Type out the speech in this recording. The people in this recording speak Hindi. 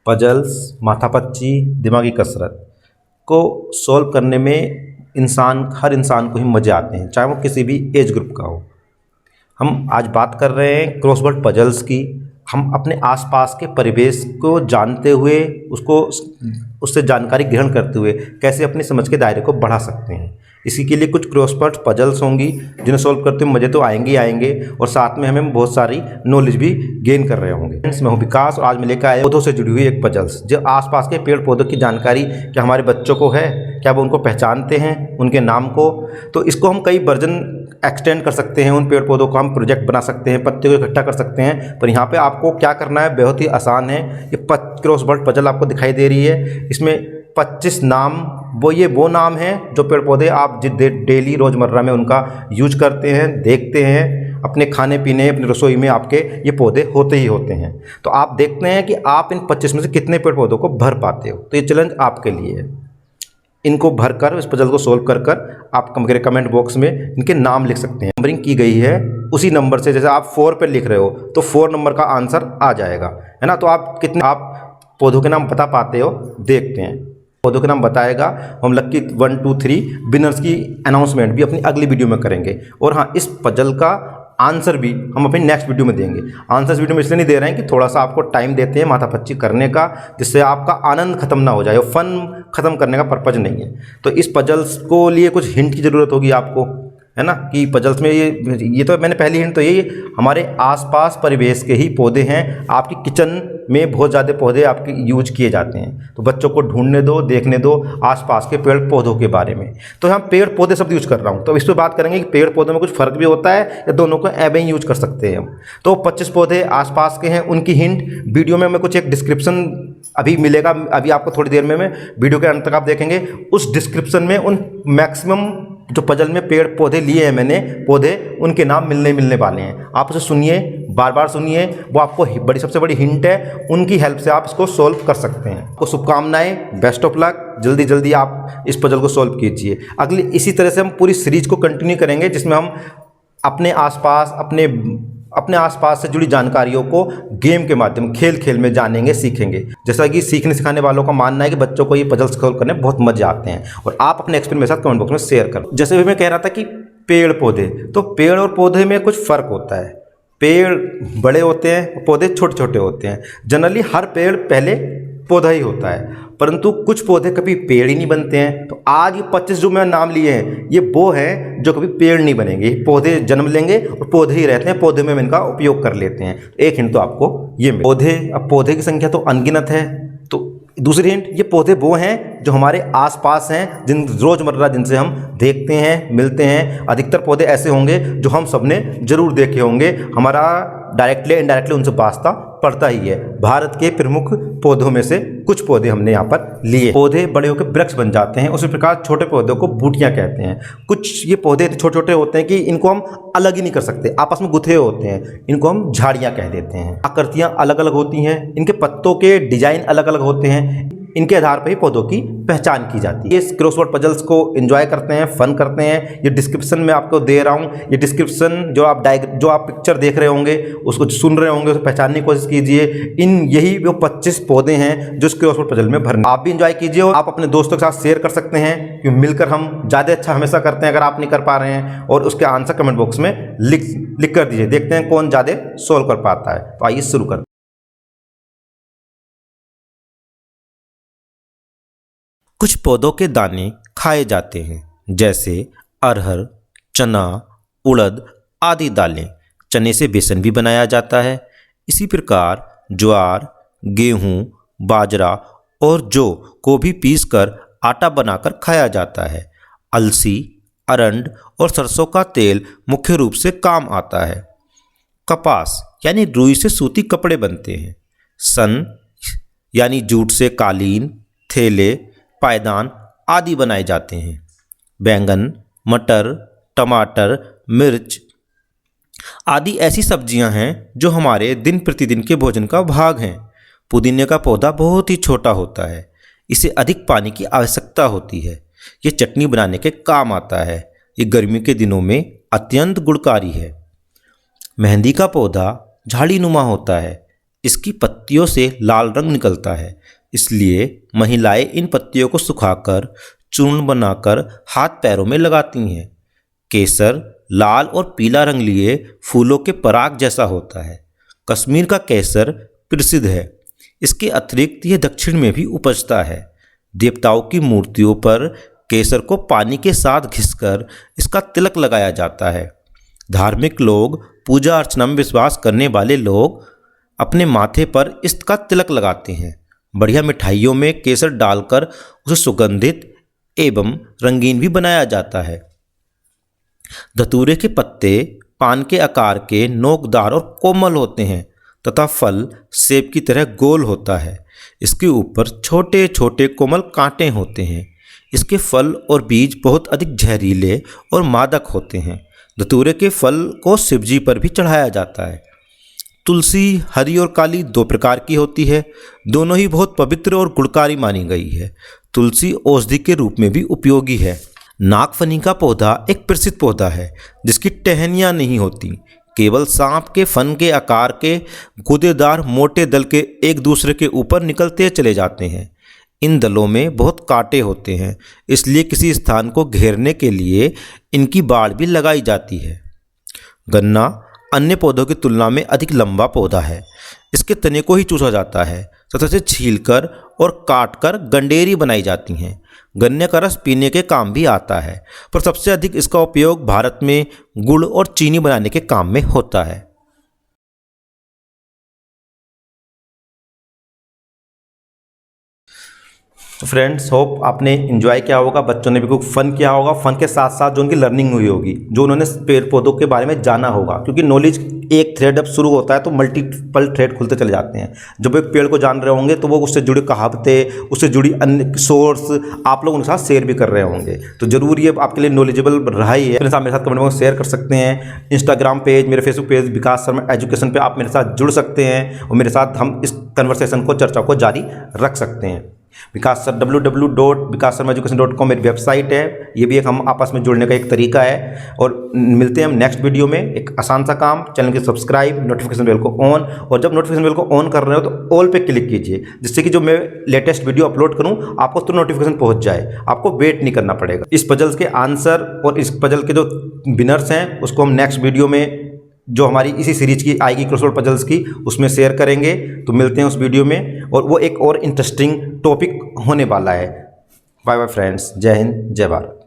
पजल्स, माथापच्ची, दिमागी कसरत को सॉल्व करने में हर इंसान को ही मज़े आते हैं, चाहे वो किसी भी एज ग्रुप का हो। हम आज बात कर रहे हैं क्रॉसवर्ड पजल्स की। हम अपने आसपास के परिवेश को जानते हुए उससे जानकारी ग्रहण करते हुए कैसे अपनी समझ के दायरे को बढ़ा सकते हैं। इसी के लिए कुछ क्रॉसवर्ड पजल्स होंगी जिन्हें सॉल्व करते हुए मज़े तो आएंगे ही आएंगे, और साथ में हमें बहुत सारी नॉलेज भी गेन कर रहे होंगे। फ्रेंड्स, मैं हूं विकास और आज मैं लेकर आया पौधों से जुड़ी हुई एक पजल्स, जो आसपास के पेड़ पौधों की जानकारी क्या हमारे बच्चों को है, क्या वो उनको पहचानते हैं, उनके नाम को। तो इसको हम कई वर्जन एक्सटेंड कर सकते हैं, उन पेड़ पौधों को हम प्रोजेक्ट बना सकते हैं, पत्ते को इकट्ठा कर सकते हैं। पर यहाँ पे आपको क्या करना है, बहुत ही आसान है। ये क्रॉसवर्ड पजल आपको दिखाई दे रही है, इसमें 25 नाम वो नाम हैं जो पेड़ पौधे आप डेली रोज़मर्रा में उनका यूज करते हैं, देखते हैं। अपने खाने पीने, अपनी रसोई में आपके ये पौधे होते ही होते हैं। तो आप देखते हैं कि आप इन 25 में से कितने पेड़ पौधों को भर पाते हो। तो ये चैलेंज आपके लिए है। इनको भरकर, इस पजल को सोल्व कर आप कमेंट बॉक्स में इनके नाम लिख सकते हैं। नंबरिंग की गई है उसी नंबर से, जैसे आप 4 पर लिख रहे हो तो 4 नंबर का आंसर आ जाएगा, है ना। तो आप पौधों के नाम बता पाते हो, देखते हैं। पौधों के नाम बताएगा। हम लक्की 1 2 3 विनर्स की अनाउंसमेंट भी अपनी अगली वीडियो में करेंगे। और हाँ, इस पजल का आंसर भी हम अपनी नेक्स्ट वीडियो में देंगे। आंसर्स वीडियो में इसलिए नहीं दे रहे हैं कि थोड़ा सा आपको टाइम देते हैं माथापच्ची करने का, जिससे आपका आनंद खत्म ना हो जाए, और फन खत्म करने का पर्पज नहीं है। तो इस पजल्स को लिए कुछ हिंट की ज़रूरत होगी आपको, है ना, कि पजल्स में ये तो मैंने पहली हिंट तो ये हमारे आसपास परिवेश के ही पौधे हैं। आपकी किचन में बहुत ज़्यादा पौधे आपके यूज किए जाते हैं, तो बच्चों को ढूंढने दो, देखने दो आसपास के पेड़ पौधों के बारे में। तो हम पेड़ पौधे शब्द यूज कर रहा हूँ, तो इस पर बात करेंगे कि पेड़ पौधों में कुछ फ़र्क भी होता है या दोनों को एवं ही यूज कर सकते हैं हम। तो 25 पौधे आसपास के हैं, उनकी हिंट वीडियो में मैं कुछ एक डिस्क्रिप्शन अभी मिलेगा, अभी आपको थोड़ी देर में मैं वीडियो के अंत तक आप देखेंगे। उस डिस्क्रिप्शन में उन मैक्सिमम जो पजल में पेड़ पौधे लिए हैं मैंने, पौधे उनके नाम मिलने वाले हैं। आप उसे सुनिए, बार बार सुनिए, वो आपको सबसे बड़ी हिंट है। उनकी हेल्प से आप इसको सोल्व कर सकते हैं। आपको शुभकामनाएं, बेस्ट ऑफ लक। जल्दी आप इस पजल को सोल्व कीजिए। इसी तरह से हम पूरी सीरीज को कंटिन्यू करेंगे, जिसमें हम अपने आसपास से जुड़ी जानकारियों को गेम के माध्यम, खेल में जानेंगे, सीखेंगे। जैसा कि सीखने सिखाने वालों का मानना है कि बच्चों को ये पजल्स सॉल्व करने बहुत मजे आते हैं, और आप अपने एक्सपीरियंस मेरे साथ कमेंट बॉक्स में शेयर करो। जैसे भी मैं कह रहा था कि पेड़ पौधे, तो पेड़ और पौधे में कुछ फ़र्क होता है। पेड़ बड़े होते हैं, पौधे छोटे छोटे होते हैं। जनरली हर पेड़ पहले पौधा ही होता है, परंतु कुछ पौधे कभी पेड़ ही नहीं बनते हैं। तो आज ये 25 जो मैं नाम लिए हैं, ये वो हैं जो कभी पेड़ नहीं बनेंगे, पौधे जन्म लेंगे और पौधे ही रहते हैं, पौधे में इनका उपयोग कर लेते हैं। एक हिंट तो आपको ये पौधे की संख्या तो अनगिनत है। तो दूसरी हिंट, ये पौधे वो हैं जो हमारे आसपास हैं, रोज़मर्रा जिनसे हम देखते हैं, मिलते हैं। अधिकतर पौधे ऐसे होंगे जो हम सबने जरूर देखे होंगे, हमारा डायरेक्टली इनडायरेक्टली उनसे वास्ता पड़ता ही है। भारत के प्रमुख पौधों में से कुछ पौधे हमने यहाँ पर लिए। पौधे बड़े होकर वृक्ष बन जाते हैं, उसी प्रकार छोटे पौधों को बूटियाँ कहते हैं। कुछ ये पौधे छोटे छोटे होते हैं कि इनको हम अलग ही नहीं कर सकते, आपस में गुथे होते हैं, इनको हम झाड़ियाँ कह देते हैं। आकृतियाँ अलग अलग होती हैं, इनके पत्तों के डिजाइन अलग अलग होते हैं, इनके आधार पर ही पौधों की पहचान की जाती है। ये क्रॉसवर्ड पजल्स को एंजॉय करते हैं, फन करते हैं। ये डिस्क्रिप्शन में आपको दे रहा हूँ, ये डिस्क्रिप्शन जो आप पिक्चर देख रहे होंगे, उसको सुन रहे होंगे, उसे पहचानने की कोशिश कीजिए। यही वो 25 पौधे हैं जो क्रॉसवर्ड पजल में भरने। आप भी एंजॉय कीजिए और आप अपने दोस्तों के साथ शेयर कर सकते हैं, क्योंकि मिलकर हम ज़्यादा अच्छा हमेशा करते हैं अगर आप नहीं कर पा रहे हैं। और उसके आंसर कमेंट बॉक्स में लिख कर दीजिए, देखते हैं कौन ज़्यादा सोल्व कर पाता है। तो आइए शुरू करते हैं। कुछ पौधों के दाने खाए जाते हैं, जैसे अरहर, चना, उड़द आदि दालें। चने से बेसन भी बनाया जाता है। इसी प्रकार ज्वार, गेहूं, बाजरा और जौ को भी पीसकर आटा बनाकर खाया जाता है। अलसी, अरंड और सरसों का तेल मुख्य रूप से काम आता है। कपास यानी रुई से सूती कपड़े बनते हैं। सन यानी जूट से कालीन, थैले, पायदान आदि बनाए जाते हैं। बैंगन, मटर, टमाटर, मिर्च आदि ऐसी सब्जियां हैं जो हमारे दिन प्रतिदिन के भोजन का भाग हैं। पुदीने का पौधा बहुत ही छोटा होता है, इसे अधिक पानी की आवश्यकता होती है। ये चटनी बनाने के काम आता है। ये गर्मी के दिनों में अत्यंत गुणकारी है। मेहंदी का पौधा झाड़ी नुमा होता है, इसकी पत्तियों से लाल रंग निकलता है, इसलिए महिलाएं इन पत्तियों को सुखाकर चूर्ण बनाकर हाथ पैरों में लगाती हैं। केसर लाल और पीला रंग लिए फूलों के पराग जैसा होता है। कश्मीर का केसर प्रसिद्ध है। इसके अतिरिक्त यह दक्षिण में भी उपजता है। देवताओं की मूर्तियों पर केसर को पानी के साथ घिसकर इसका तिलक लगाया जाता है। धार्मिक लोग, पूजा अर्चना में विश्वास करने वाले लोग अपने माथे पर इसका तिलक लगाते हैं। बढ़िया मिठाइयों में केसर डालकर उसे सुगंधित एवं रंगीन भी बनाया जाता है। धतूरे के पत्ते पान के आकार के, नोकदार और कोमल होते हैं तथा फल सेब की तरह गोल होता है। इसके ऊपर छोटे छोटे कोमल कांटे होते हैं। इसके फल और बीज बहुत अधिक जहरीले और मादक होते हैं। धतूरे के फल को शिवजी पर भी चढ़ाया जाता है। तुलसी हरी और काली दो प्रकार की होती है। दोनों ही बहुत पवित्र और गुणकारी मानी गई है। तुलसी औषधि के रूप में भी उपयोगी है। नागफनी का पौधा एक प्रसिद्ध पौधा है जिसकी टहनियाँ नहीं होती, केवल सांप के फन के आकार के गूदेदार मोटे दल के एक दूसरे के ऊपर निकलते चले जाते हैं। इन दलों में बहुत कांटे होते हैं, इसलिए किसी स्थान को घेरने के लिए इनकी बाड़ भी लगाई जाती है। गन्ना अन्य पौधों की तुलना में अधिक लंबा पौधा है। इसके तने को ही चूसा जाता है तथा इसे छीलकर और काटकर गंडेरी बनाई जाती हैं। गन्ने का रस पीने के काम भी आता है, पर सबसे अधिक इसका उपयोग भारत में गुड़ और चीनी बनाने के काम में होता है। तो फ्रेंड्स, होप आपने इन्जॉय किया होगा, बच्चों ने भी कुछ फन किया होगा। फन के साथ साथ जो उनकी लर्निंग हुई होगी, जो उन्होंने पेड़ पौधों के बारे में जाना होगा, क्योंकि नॉलेज एक थ्रेड अब शुरू होता है तो मल्टीपल थ्रेड खुलते चले जाते हैं। जब एक पेड़ को जान रहे होंगे तो वो उससे जुड़ी कहावतें, उससे जुड़ी अन्य सोर्स आप लोग उनके साथ शेयर भी कर रहे होंगे। तो जरूर ये आपके लिए नॉलेजेबल रहा ही है। मेरे साथ कमेंट बॉक्स शेयर कर सकते हैं। इंस्टाग्राम पेज, मेरे फेसबुक पेज विकास शर्मा एजुकेशन पे आप मेरे साथ जुड़ सकते हैं और मेरे साथ हम इस कन्वर्सेशन को, चर्चा को जारी रख सकते हैं। www.vikasharmaeducation.com मेरी वेबसाइट है। ये भी एक हम आपस में जुड़ने का एक तरीका है। और मिलते हैं हम नेक्स्ट वीडियो में। एक आसान सा काम, चैनल के सब्सक्राइब, नोटिफिकेशन बेल को ऑन, और जब नोटिफिकेशन बेल को ऑन कर रहे हो तो ऑल पे क्लिक कीजिए, जिससे कि जो मैं लेटेस्ट वीडियो अपलोड करूं आपको तो नोटिफिकेशन पहुंच जाए, आपको वेट नहीं करना पड़ेगा। इस पजल्स के आंसर और इस पजल के जो विनर्स हैं उसको हम नेक्स्ट वीडियो में, जो हमारी इसी सीरीज की आएगी क्रॉसवर्ड पजल्स की, उसमें शेयर करेंगे। तो मिलते हैं उस वीडियो में, और वो एक और इंटरेस्टिंग टॉपिक होने वाला है। बाय बाय फ्रेंड्स, जय हिंद, जय भारत।